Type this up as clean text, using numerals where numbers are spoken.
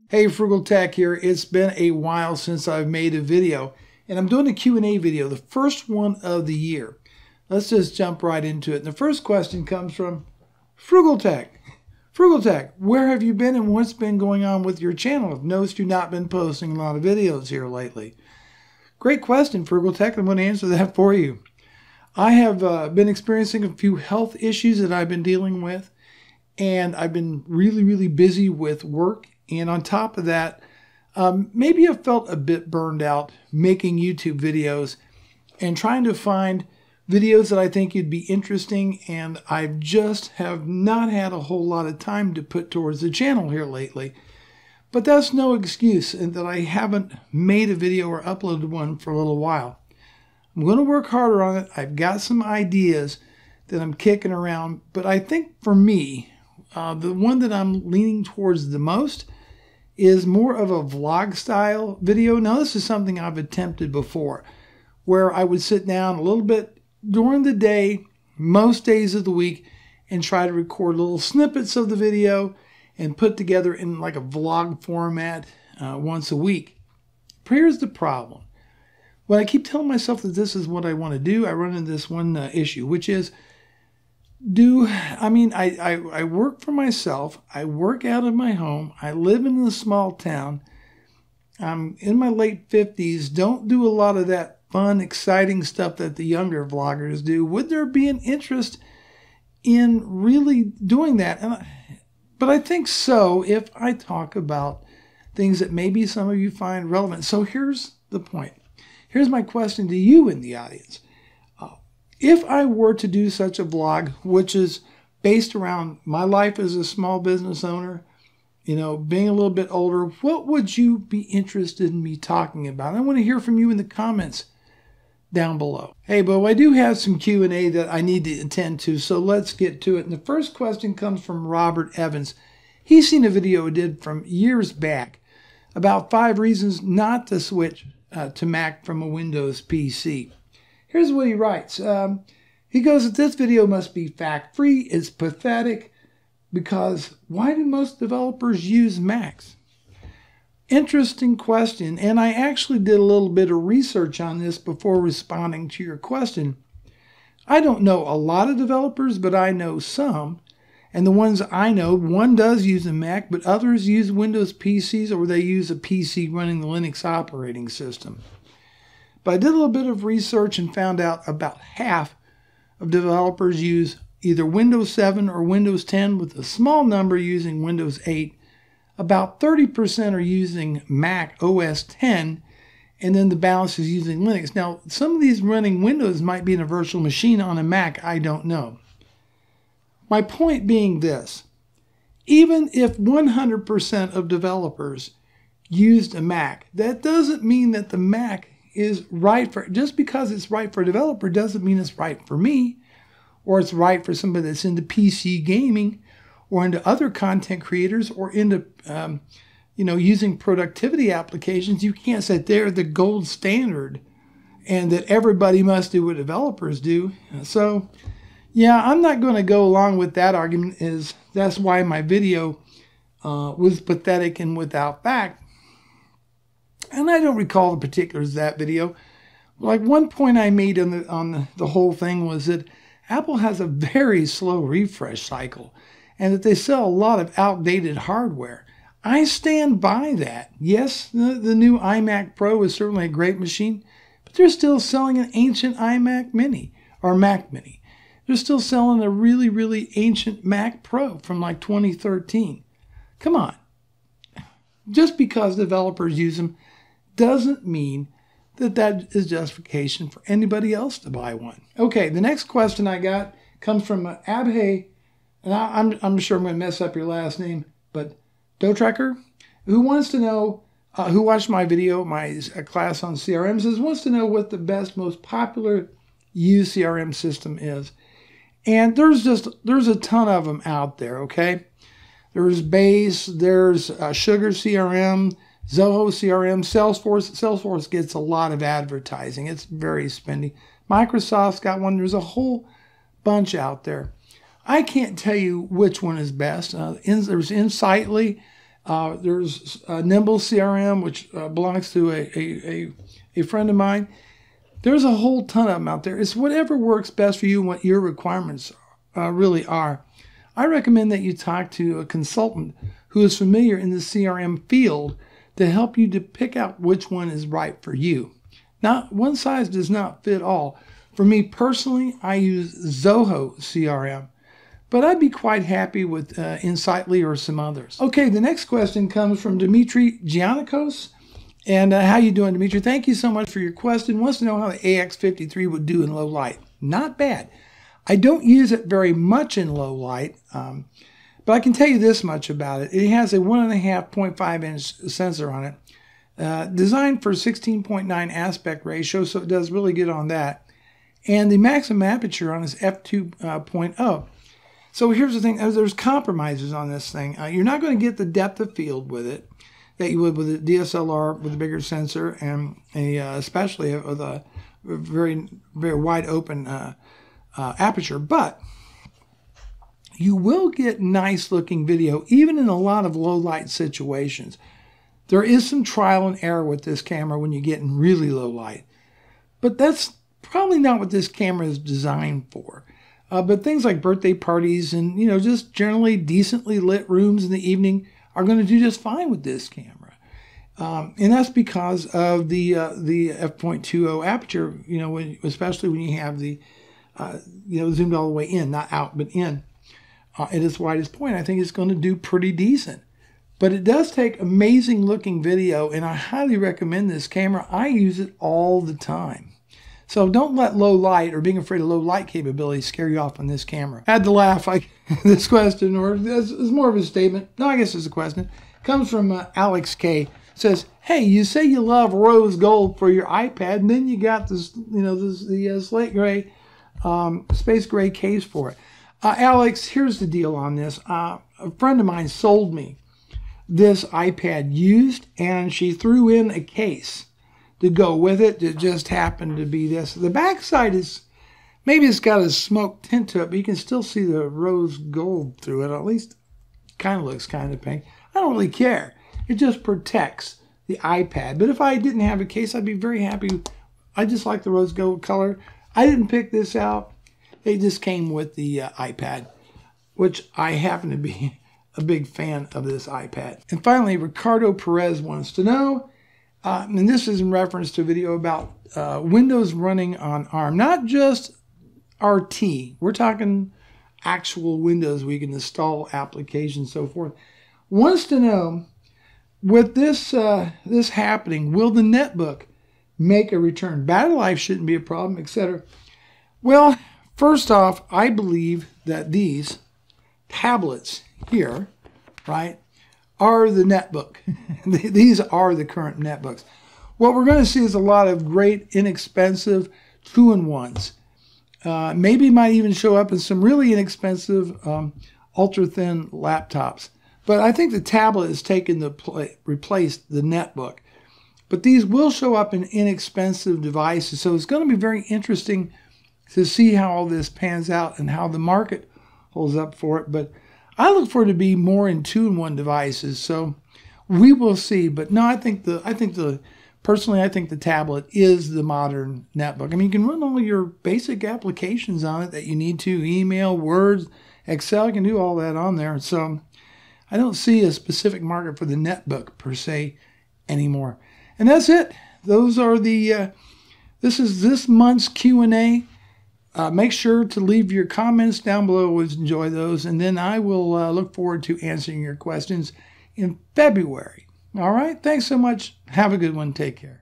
Hey, Frugaltech here. It's been a while since I've made a video, and I'm doing a Q&A video, the first one of the year. Let's just jump right into it. And the first question comes from Frugaltech. Frugaltech, where have you been and what's been going on with your channel? I've noticed you've not been posting a lot of videos here lately. Great question, Frugaltech. I'm going to answer that for you. I have been experiencing a few health issues that I've been dealing with, and I've been really busy with work. And on top of that, maybe I felt a bit burned out making YouTube videos and trying to find videos that I think you'd be interesting, and I just have not had a whole lot of time to put towards the channel here lately. But that's no excuse in that I haven't made a video or uploaded one for a little while. I'm going to work harder on it. I've got some ideas that I'm kicking around, but I think for me, the one that I'm leaning towards the most is more of a vlog style video. Now, this is something I've attempted before, where I would sit down a little bit during the day, most days of the week, and try to record little snippets of the video and put together in like a vlog format once a week. But here's the problem. When I keep telling myself that this is what I want to do, I run into this one issue, which is, I work for myself. I work out of my home. I live in a small town. I'm in my late 50s. Don't do a lot of that fun, exciting stuff that the younger vloggers do. Would there be an interest in really doing that? But I think so if I talk about things that maybe some of you find relevant. So here's the point. Here's my question to you in the audience. If I were to do such a vlog, which is based around my life as a small business owner, being a little bit older, what would you be interested in me talking about? I want to hear from you in the comments down below. Hey, but I do have some Q&A that I need to attend to, so let's get to it. And the first question comes from Robert Evans. He's seen a video I did from years back about 5 reasons not to switch to Mac from a Windows PC. Here's what he writes. He goes that this video must be fact-free. It's pathetic because why do most developers use Macs? Interesting question, and I actually did a little bit of research on this before responding to your question. I don't know a lot of developers, but I know some. And the ones I know, one does use a Mac, but others use Windows PCs, or they use a PC running the Linux operating system. But I did a little bit of research and found out about half of developers use either Windows 7 or Windows 10, with a small number using Windows 8. About 30% are using Mac OS 10, and then the balance is using Linux. Now, some of these running Windows might be in a virtual machine on a Mac. I don't know. My point being this. Even if 100% of developers used a Mac, that doesn't mean that the Mac is right for, just because it's right for a developer doesn't mean it's right for me, or it's right for somebody that's into PC gaming or into other content creators or into using productivity applications. You can't say they're the gold standard and that everybody must do what developers do. So yeah, I'm not going to go along with that argument. That's why my video was pathetic and without fact. And I don't recall the particulars of that video. Like, one point I made on the whole thing was that Apple has a very slow refresh cycle and that they sell a lot of outdated hardware. I stand by that. Yes, the new iMac Pro is certainly a great machine, but they're still selling an ancient iMac Mini or Mac Mini. They're still selling a really ancient Mac Pro from like 2013. Come on. Just because developers use them doesn't mean that that is justification for anybody else to buy one. Okay, the next question I got comes from Abhay, and I'm sure I'm going to mess up your last name, but Dotracker, who wants to know, who watched my video, my class on CRM, wants to know what the best, most popular used CRM system is. And there's a ton of them out there, okay? There's Base, there's Sugar CRM, Zoho CRM, Salesforce. Salesforce gets a lot of advertising. It's very spendy. Microsoft's got one. There's a whole bunch out there. I can't tell you which one is best. There's Insightly. There's Nimble CRM, which belongs to a friend of mine. There's a whole ton of them out there. It's whatever works best for you and what your requirements really are. I recommend that you talk to a consultant who is familiar in the CRM field to help you to pick out which one is right for you. Now, one size does not fit all. For me personally, I use Zoho CRM, but I'd be quite happy with Insightly or some others. Okay, the next question comes from Dimitri Giannikos. And how you doing, Dimitri? Thank you so much for your question. Wants to know how the AX53 would do in low light. Not bad. I don't use it very much in low light, but I can tell you this much about it. It has a 1.5-inch sensor on it, designed for 16.9 aspect ratio, so it does really good on that. And the maximum aperture on it is f2.0. So here's the thing. There's compromises on this thing. You're not going to get the depth of field with it that you would with a DSLR with a bigger sensor, and especially with a very, very wide open aperture. But you will get nice looking video even in a lot of low light situations. There is some trial and error with this camera when you get in really low light, but that's probably not what this camera is designed for. But things like birthday parties and just generally decently lit rooms in the evening are going to do just fine with this camera. And that's because of the f.20 aperture, especially when you have the, zoomed all the way in, not out, but in. At its widest point, I think it's going to do pretty decent. But it does take amazing looking video, and I highly recommend this camera. I use it all the time. So don't let low light or being afraid of low light capabilities scare you off on this camera. I had to laugh. This question, or it's more of a statement. No, I guess it's a question. Comes from Alex K. Says, "Hey, you say you love rose gold for your iPad, and then you got this, the slate gray, space gray case for it." Alex, here's the deal on this. A friend of mine sold me this iPad used, and she threw in a case to go with it. It just happened to be this. The backside is, maybe it's got a smoke tint to it, but you can still see the rose gold through it. At least it kind of looks kind of pink. I don't really care. It just protects the iPad. But if I didn't have a case, I'd be very happy. I just like the rose gold color. I didn't pick this out. It just came with the iPad, which I happen to be a big fan of this iPad. And finally, Ricardo Perez wants to know, and this is in reference to a video about Windows running on ARM, not just RT. We're talking actual Windows where you can install applications and so forth. Wants to know, with this happening, will the netbook make a return? Battery life shouldn't be a problem, etc. Well, first off, I believe that these tablets here, right, are the netbook. These are the current netbooks. What we're going to see is a lot of great, inexpensive two-in-ones. Maybe might even show up in some really inexpensive, ultra-thin laptops. But I think the tablet has replaced the netbook. But these will show up in inexpensive devices. So it's going to be very interesting to see how all this pans out and how the market holds up for it. But I look for it to be more in two-in-one devices, so we will see. But no, personally, I think the tablet is the modern netbook. I mean, you can run all your basic applications on it that you need to, email, Word, Excel, you can do all that on there. So I don't see a specific market for the netbook per se anymore. And that's it. Those are the, this is this month's Q&A. Make sure to leave your comments down below. Always enjoy those. And then I will look forward to answering your questions in February. All right. Thanks so much. Have a good one. Take care.